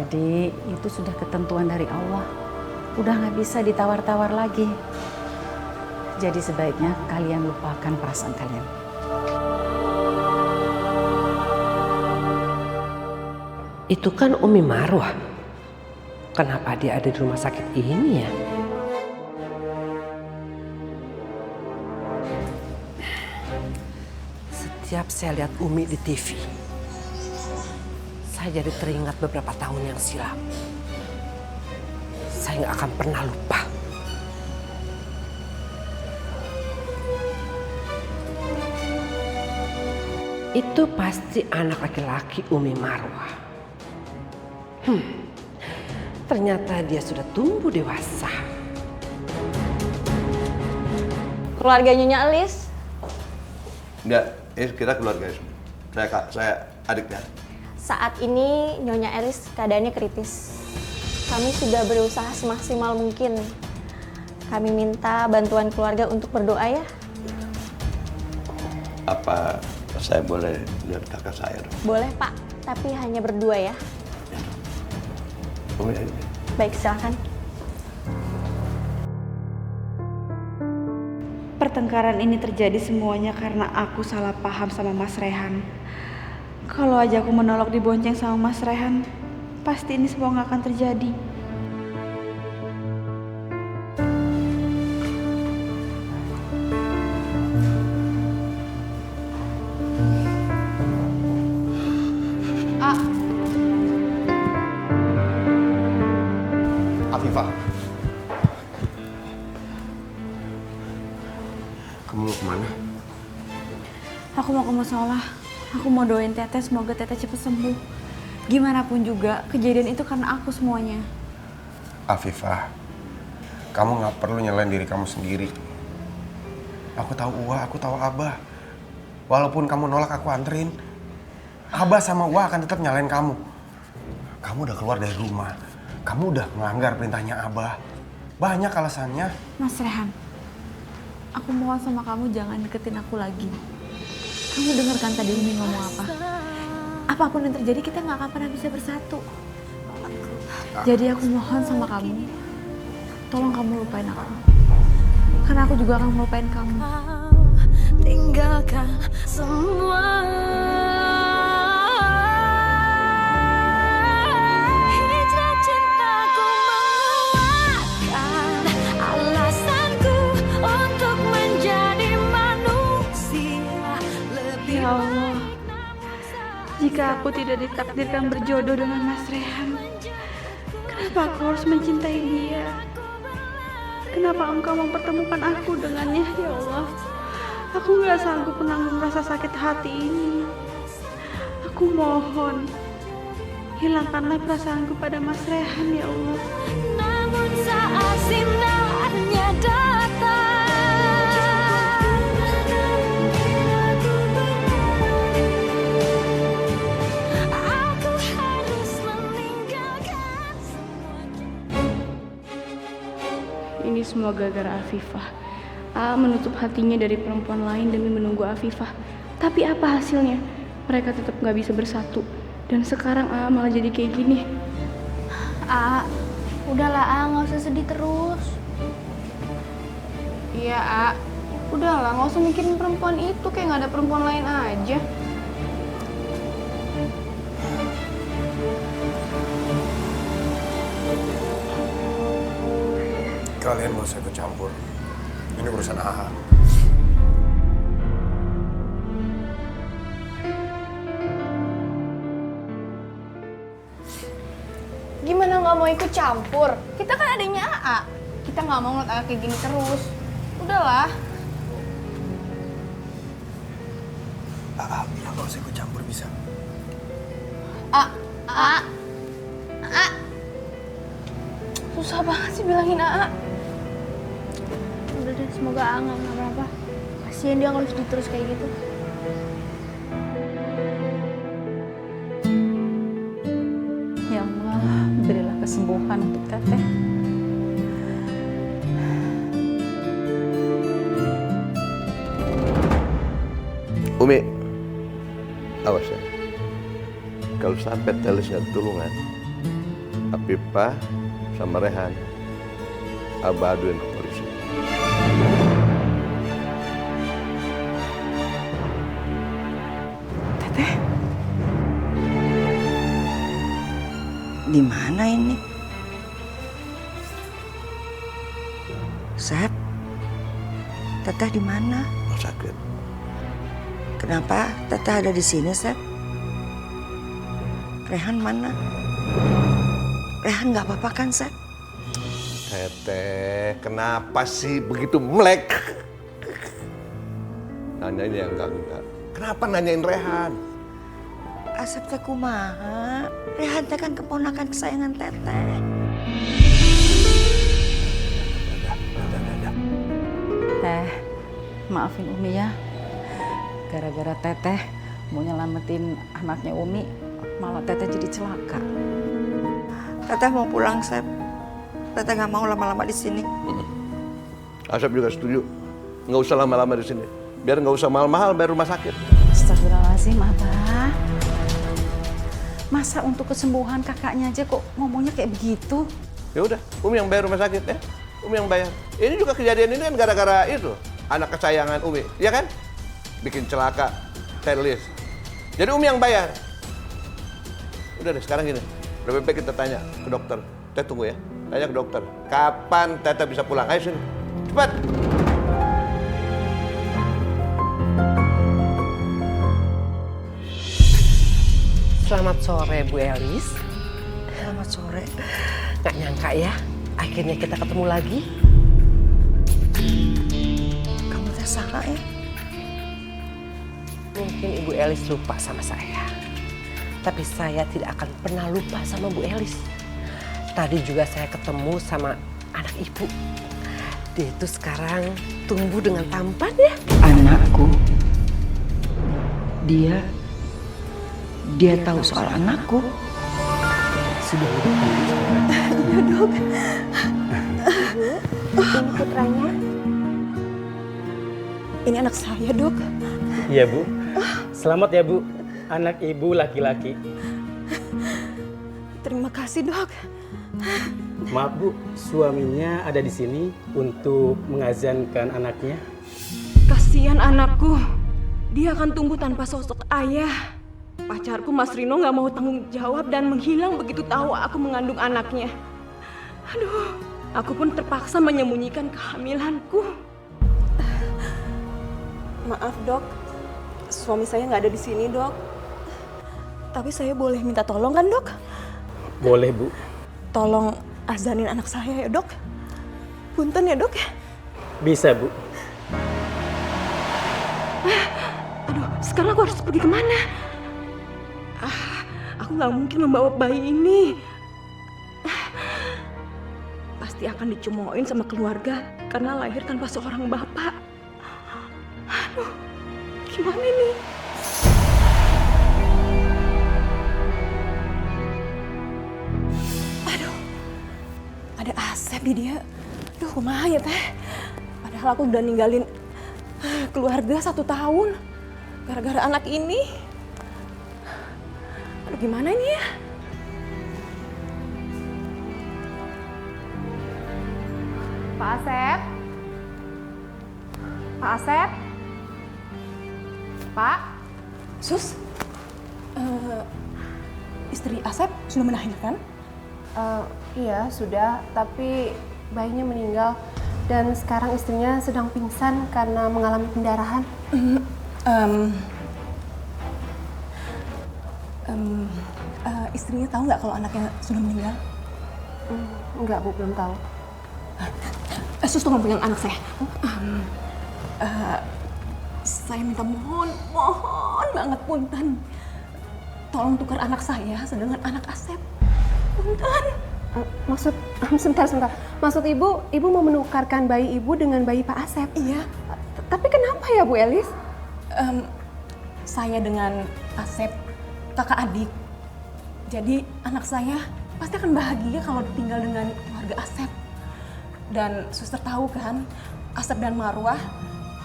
Jadi itu sudah ketentuan dari Allah. Udah nggak bisa ditawar-tawar lagi. Jadi sebaiknya kalian lupakan perasaan kalian. Itu kan Umi Marwah. Kenapa dia ada di rumah sakit ini ya? Setiap saya lihat Umi di TV, saya jadi teringat beberapa tahun yang silam. Saya nggak akan pernah lupa. Itu pasti anak laki-laki Umi Marwah. Ternyata dia sudah tumbuh dewasa. Keluarga Nyonya Elis? Enggak, ini kita keluarga. Saya adiknya. Saat ini Nyonya Elis keadaannya kritis. Kami sudah berusaha semaksimal mungkin. Kami minta bantuan keluarga untuk berdoa ya. Apa saya boleh lihat kakak saya dong? Boleh Pak, tapi hanya berdua ya. Umi aja. Baik, silakan. Pertengkaran ini terjadi semuanya karena aku salah paham sama Mas Rehan. Kalau aja aku menolak dibonceng sama Mas Rehan, pasti ini semua nggak akan terjadi. Afifah. Kamu mau kemana? Aku mau ke musola. Aku mau doain Teteh semoga Teteh cepat sembuh. Gimana pun juga, kejadian itu karena aku semuanya. Afifah, kamu nggak perlu nyalain diri kamu sendiri. Aku tahu Uwa, aku tahu Abah. Walaupun kamu nolak, aku anterin. Abah sama Uwa akan tetap nyalain kamu. Kamu udah keluar dari rumah. Kamu udah melanggar perintahnya Abah. Banyak alasannya. Mas Rehan, aku mohon sama kamu jangan deketin aku lagi. Kamu dengar kan tadi Umi ngomong apa? Apapun yang terjadi kita nggak akan pernah bisa bersatu. Jadi aku mohon sama kamu, tolong kamu lupain aku. Karena aku juga akan melupain kamu. Tinggalkan semua. Hijrah cintaku menguatkan alasanku untuk menjadi manusia lebih Ya Allah, jika aku tidak ditakdirkan berjodoh dengan Mas Rehan, kenapa aku harus mencintai dia? Kenapa Engkau mempertemukan aku dengannya, ya Allah? Aku gak sanggup menanggung rasa sakit hati ini. Aku mohon, hilangkanlah perasaanku pada Mas Rehan, ya Allah. namun saat sinarnya datang aku harus meninggalkan semuanya. Ini semua gara-gara Afifah. A menutup hatinya dari perempuan lain demi menunggu Afifah. Tapi apa hasilnya? Mereka tetap gak bisa bersatu. Dan sekarang A malah jadi kayak gini. A, udahlah A, nggak usah sedih terus. Iya A, udahlah gak usah mikirin perempuan itu. Kayak gak ada perempuan lain aja. Kalian gak usah ikut campur. Ini urusan AA. Gimana gak mau ikut campur? Kita kan adanya AA. Kita gak mau ngeliat AA kayak gini terus. Udahlah. AA bilang gak usah ikut campur bisa. A. Susah banget sih bilangin AA. Udah deh, semoga A nggak kenapa-napa. Kasian dia kalau sedih terus kayak gitu. Ya Allah, berilah kesembuhan untuk Teteh. Umi, awas ya. Kalau sampai Telis nggak ketulungan, Afifah sama Rehan, Abah aduin ke polisi. Teteh, di mana ini? Sep, Teteh di mana? Mau sakit. Kenapa Teteh ada di sini, Sep? Rehan mana? Rehan nggak apa-apa kan, Sep? Teteh, kenapa sih begitu melek? Nanyain yang enggak. Kenapa nanyain Rehan? Asep teh kumaha? Rehan teh kan keponakan kesayangan Teteh. Teh, maafin Umi ya. Gara-gara Teteh mau nyelamatin anaknya Umi, malah Teteh jadi celaka. Teteh mau pulang, Sep. Teteh nggak mau lama-lama di sini. Asep juga setuju. Nggak usah lama-lama di sini. Biar nggak usah mahal-mahal bayar rumah sakit. Astagfirullahaladzim, Abah. Masa untuk kesembuhan kakaknya aja kok ngomongnya kayak begitu? Ya udah, Umi yang bayar rumah sakit ya. Umi yang bayar. Ini juga kejadian ini kan gara-gara itu anak kesayangan Umi, ya kan? Bikin celaka, terlis. Jadi Umi yang bayar. Udah deh, sekarang gini. Lebih baik kita tanya ke dokter. Teh tunggu ya. Tanya ke dokter. Kapan Teteh bisa pulang? Ayo sini. Cepat. Selamat sore Bu Elis. Selamat sore. Nggak nyangka ya, akhirnya kita ketemu lagi. Kamu teh saha ya? Mungkin Ibu Elis lupa sama saya. Tapi saya tidak akan pernah lupa sama Bu Elis. Tadi juga saya ketemu sama anak Ibu. Dia itu sekarang tumbuh dengan tampan ya. Anakku. Dia tahu soal anakku. Sudah Iya dok. Ibu, ini putranya. Ini anak saya dok. Iya Bu. Selamat ya Bu. Anak ibu laki-laki. Terima kasih dok. Maaf Bu, suaminya ada di sini untuk mengazankan anaknya. Kasihan anakku. Dia akan tumbuh tanpa sosok ayah. Pacarku Mas Rino gak mau tanggung jawab dan menghilang begitu tahu aku mengandung anaknya. Aduh, aku pun terpaksa menyembunyikan kehamilanku. Maaf dok, suami saya nggak ada di sini dok. Tapi saya boleh minta tolong kan dok? Boleh Bu. Tolong azanin anak saya ya dok. Punten ya dok ya. Bisa Bu. Aduh, sekarang aku harus pergi kemana? Aku nggak mungkin membawa bayi ini. Pasti akan dicemoohin sama keluarga karena lahir tanpa seorang bapak. Aduh, gimana nih? Aduh, ada Asep di dia. Aduh, kumaha ya teh. Padahal aku udah ninggalin keluarga 1 tahun gara-gara anak ini. Aduh, gimana ini ya? Pak Asep? Pak Asep? Pak? Sus, istri Asep sudah melahirkan? Iya, sudah. Tapi bayinya meninggal. Dan sekarang istrinya sedang pingsan karena mengalami pendarahan. Istrinya tahu nggak kalau anaknya sudah meninggal? Enggak, Bu. Belum tahu. Sus, tolong pegang anak saya. Saya minta mohon banget punten. Tolong tukar anak saya dengan anak Asep. Punten. Sebentar. Maksud ibu mau menukarkan bayi ibu dengan bayi Pak Asep? Iya. Tapi kenapa ya Bu Elis? Saya dengan Asep kakak adik. Jadi anak saya pasti akan bahagia kalau tinggal dengan keluarga Asep. Dan suster tahu kan, Asep dan Marwah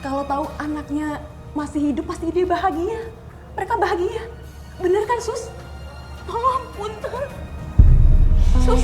kalau tahu anaknya masih hidup pasti dia bahagia. Mereka bahagia. Bener kan, Sus? Tolong, punten. Sus.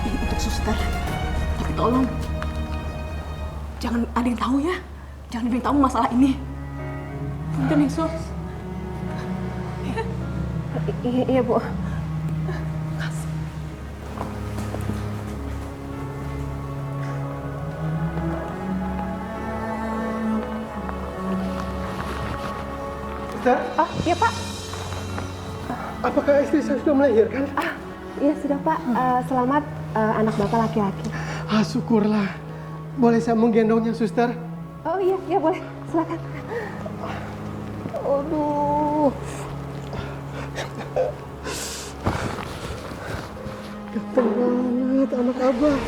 Ini untuk suster. Tapi tolong, jangan ada yang tahu ya. Jangan ada yang tahu masalah ini. Punten ya, Sus. Iya, Bu. Suster? Oh, iya, Pak. Apakah istri saya sudah melahirkan? Iya, sudah, Pak. Selamat anak Bapak laki-laki. Syukurlah. Boleh saya menggendongnya, suster? Oh iya, iya boleh. Silakan. Aduh. Ganteng banget anak Abah.